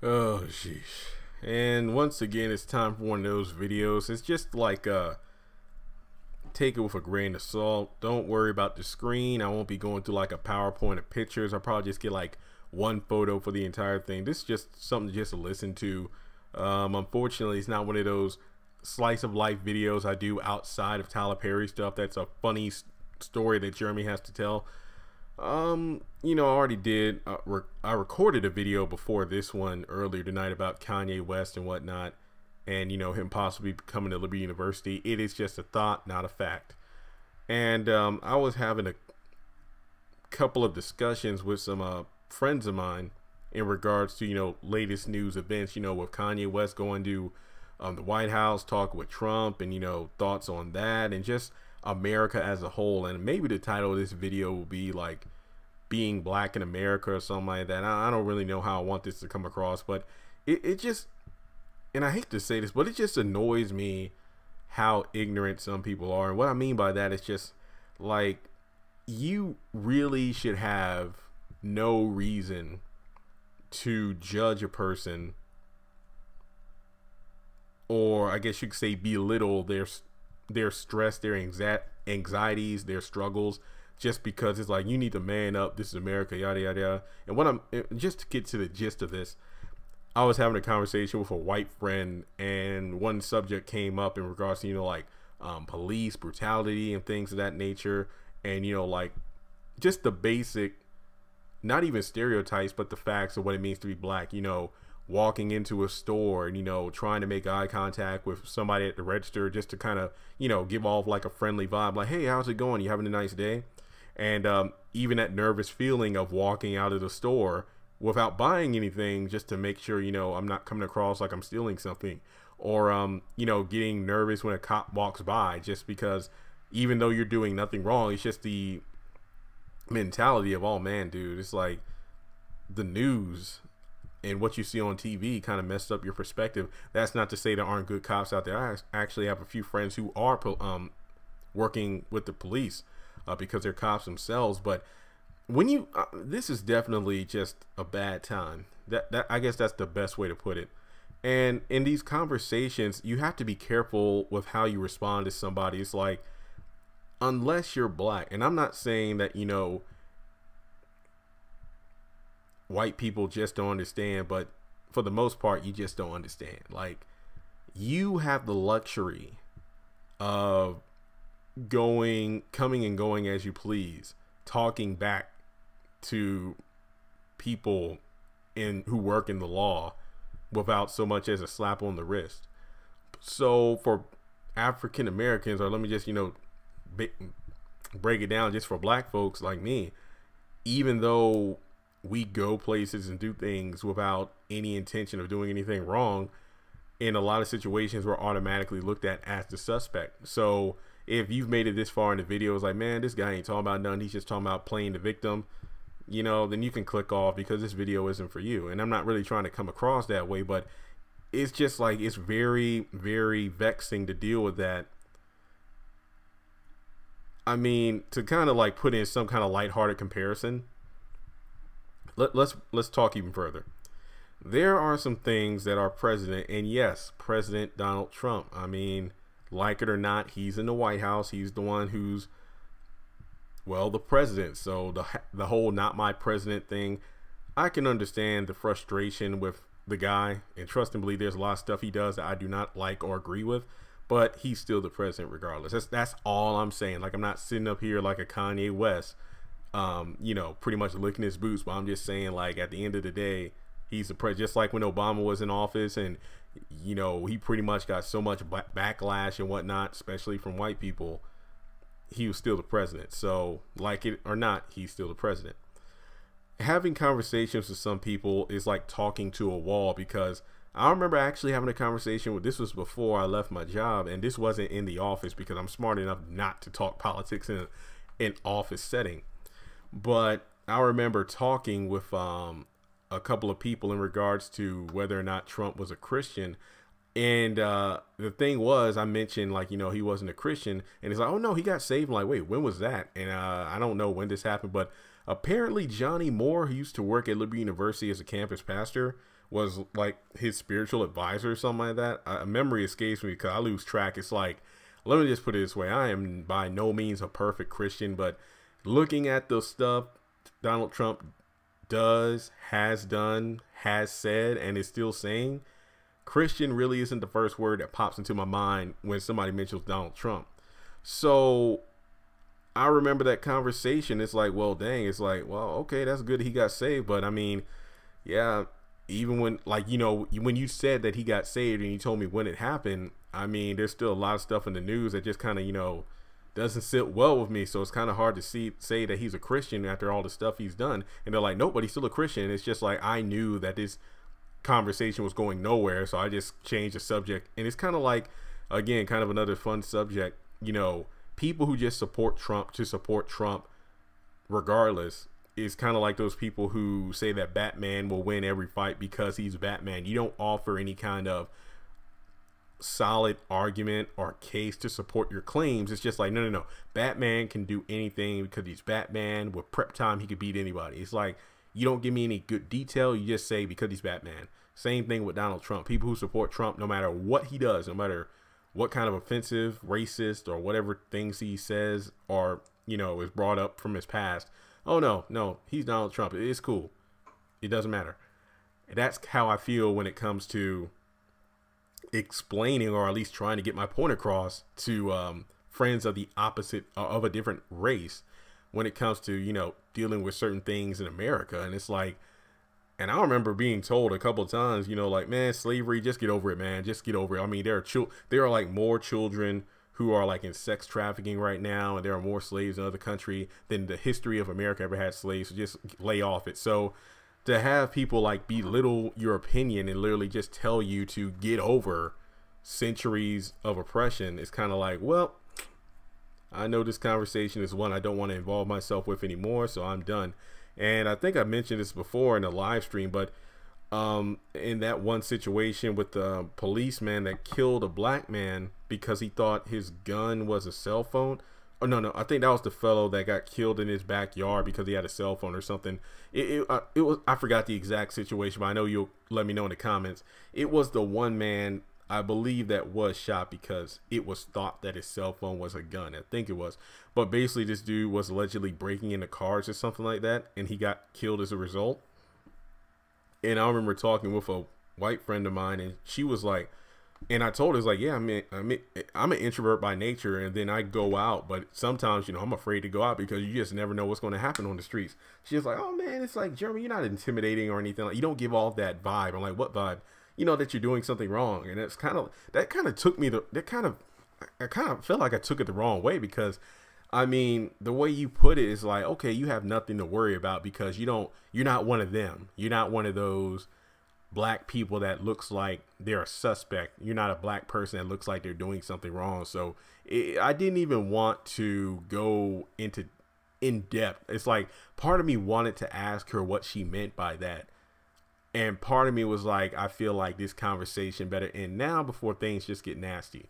Oh, sheesh. And once again, it's time for one of those videos. It's just like, take it with a grain of salt. Don't worry about the screen. I won't be going through like a PowerPoint of pictures. I'll probably just get like one photo for the entire thing. This is just something just to listen to. Unfortunately, it's not one of those slice of life videos I do outside of Tyler Perry stuff. That's a funny story that Jeremy has to tell. I already did. I recorded a video before this one earlier tonight about Kanye West and whatnot, and him possibly coming to Liberty University. It is just a thought, not a fact. And I was having a couple of discussions with some friends of mine in regards to latest news events. With Kanye West going to the White House, talking with Trump, and thoughts on that, and just America as a whole. And maybe the title of this video will be like being black in America or something like that. I don't really know how I want this to come across, but it just, and I hate to say this, but it just annoys me how ignorant some people are. And what I mean by that is just like, you really should have no reason to judge a person, or I guess you could say belittle their stress, their anxieties, their struggles, just because it's like, you need to man up. This is America, yada yada yada. And just to get to the gist of this, I was having a conversation with a white friend, and one subject came up in regards to like police brutality and things of that nature, and like just the basic, not even stereotypes, but the facts of what it means to be black. Walking into a store and trying to make eye contact with somebody at the register, just to kind of give off like a friendly vibe, like, hey, how's it going, you having a nice day? And even that nervous feeling of walking out of the store without buying anything, just to make sure I'm not coming across like I'm stealing something, or getting nervous when a cop walks by, just because even though you're doing nothing wrong, it's just the mentality of, oh man, dude, it's like the news and what you see on TV kind of messed up your perspective. That's not to say there aren't good cops out there. I actually have a few friends who are working with the police because they're cops themselves. But when you this is definitely just a bad time. That I guess that's the best way to put it. And in these conversations, you have to be careful with how you respond to somebody. It's like, unless you're black, and I'm not saying that white people just don't understand, but for the most part, you just don't understand. Like, you have the luxury of coming and going as you please, talking back to people who work in the law without so much as a slap on the wrist. So for African Americans, or let me just break it down, just for black folks like me, even though we go places and do things without any intention of doing anything wrong, in a lot of situations we're automatically looked at as the suspect. So if you've made it this far in the video, it's like, man, this guy ain't talking about nothing, he's just talking about playing the victim, then you can click off, because this video isn't for you. And I'm not really trying to come across that way, but it's just like, it's very, very vexing to deal with that. I mean, to kind of like put in some kind of lighthearted comparison, let's talk even further. There are some things that our president, and yes, President Donald Trump, I mean, like it or not, he's in the White House. He's the one who's, well, the president. So the whole "not my president" thing, I can understand the frustration with the guy, and trust and believe there's a lot of stuff he does that I do not like or agree with, but he's still the president regardless. That's all I'm saying. Like, I'm not sitting up here like a Kanye West, pretty much licking his boots, but I'm just saying, like, at the end of the day, he's the president. Just like when Obama was in office, and he pretty much got so much backlash and whatnot, especially from white people, he was still the president. So, like it or not, he's still the president. Having conversations with some people is like talking to a wall, because I remember actually having a conversation this was before I left my job, and this wasn't in the office because I'm smart enough not to talk politics in an office setting. But I remember talking with a couple of people in regards to whether or not Trump was a Christian. And the thing was, I mentioned, like, he wasn't a Christian, and he's like, oh no, he got saved. I'm like, wait, when was that? And I don't know when this happened, but apparently Johnny Moore, who used to work at Liberty University as a campus pastor, was like his spiritual advisor or something like that. Memory escapes me because I lose track. It's like, let me just put it this way. I am by no means a perfect Christian, but looking at the stuff Donald Trump does, has done, has said, and is still saying, Christian really isn't the first word that pops into my mind when somebody mentions Donald Trump. So I remember that conversation. It's like, well, dang, it's like, well, okay, that's good he got saved. But I mean, yeah, even when, like, you know, when you said that he got saved and you told me when it happened, I mean, there's still a lot of stuff in the news that just kind of, you know, doesn't sit well with me. So it's kind of hard to say that he's a Christian after all the stuff he's done. And they're like, nope, but he's still a Christian. It's just like, I knew that this conversation was going nowhere, so I just changed the subject. And it's kind of like, again, kind of another fun subject, you know, people who just support Trump to support Trump regardless is kind of like those people who say that Batman will win every fight because he's Batman. You don't offer any kind of solid argument or case to support your claims. It's just like, no, Batman can do anything because he's Batman. With prep time, he could beat anybody. It's like, you don't give me any good detail. You just say because he's Batman. Same thing with Donald Trump. People who support Trump, no matter what he does, no matter what kind of offensive, racist, or whatever things he says or, you know, is brought up from his past. Oh, no, he's Donald Trump. It's cool. It doesn't matter. That's how I feel when it comes to explaining, or at least trying to get my point across to friends of the opposite, of a different race, when it comes to, you know, dealing with certain things in America. And it's like, and I remember being told a couple of times, you know, like, man, slavery, just get over it, man. Just get over it. I mean, there are like more children who are like in sex trafficking right now, and there are more slaves in other country than the history of America ever had slaves. So just lay off it. So to have people like belittle your opinion and literally just tell you to get over centuries of oppression is kind of like, well, I know this conversation is one I don't want to involve myself with anymore, so I'm done. And I think I mentioned this before in a live stream, but in that one situation with the policeman that killed a black man because he thought his gun was a cell phone. Oh, no, I think that was the fellow that got killed in his backyard because he had a cell phone or something. It was, I forgot the exact situation, but I know you'll let me know in the comments. It was the one man, I believe, that was shot because it was thought that his cell phone was a gun. I think it was. But basically, this dude was allegedly breaking into cars or something like that, and he got killed as a result. And I remember talking with a white friend of mine, and she was like, and I told her, like, yeah, I'm an introvert by nature, and then I go out, but sometimes, you know, I'm afraid to go out because you just never know what's going to happen on the streets. She was like, oh man, it's like, Jeremy, you're not intimidating or anything. Like, you don't give off that vibe. I'm like, what vibe? You know that you're doing something wrong. And it's kind of, I kind of felt like I took it the wrong way, because I mean, the way you put it is like, okay, you have nothing to worry about because you're not one of them. You're not one of those black people that looks like they're a suspect. You're not a black person that looks like they're doing something wrong. So I didn't even want to go into in depth. It's like part of me wanted to ask her what she meant by that. And part of me was like, I feel like this conversation better end now before things just get nasty.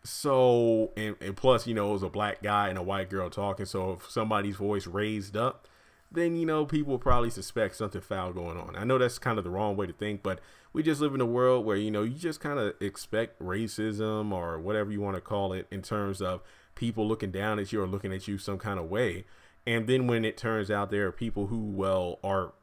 So, and plus, you know, it was a black guy and a white girl talking. So if somebody's voice raised up, then, you know, people will probably suspect something foul going on. I know that's kind of the wrong way to think, but we just live in a world where, you know, you just kind of expect racism or whatever you want to call it in terms of people looking down at you or looking at you some kind of way. And then when it turns out there are people who, well,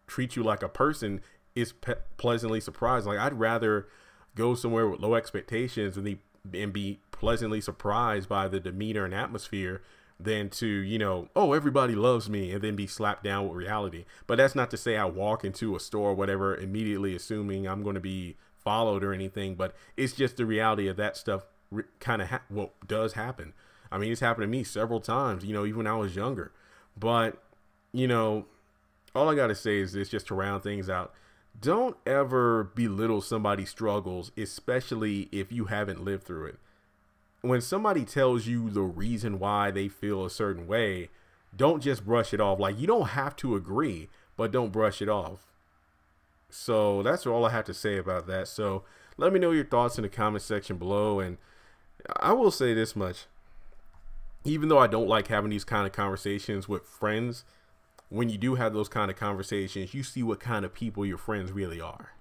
treat you like a person, is pleasantly surprised. Like, I'd rather go somewhere with low expectations and be pleasantly surprised by the demeanor and atmosphere than to, you know, oh, everybody loves me, and then be slapped down with reality. But that's not to say I walk into a store or whatever immediately assuming I'm going to be followed or anything, but it's just the reality of that stuff kind of does happen. I mean, it's happened to me several times, you know, even when I was younger. But, you know, all I got to say is this, just to round things out. Don't ever belittle somebody's struggles, especially if you haven't lived through it. When somebody tells you the reason why they feel a certain way, don't just brush it off. Like, you don't have to agree, but don't brush it off. So that's all I have to say about that. So let me know your thoughts in the comment section below. And I will say this much. Even though I don't like having these kind of conversations with friends, when you do have those kind of conversations, you see what kind of people your friends really are.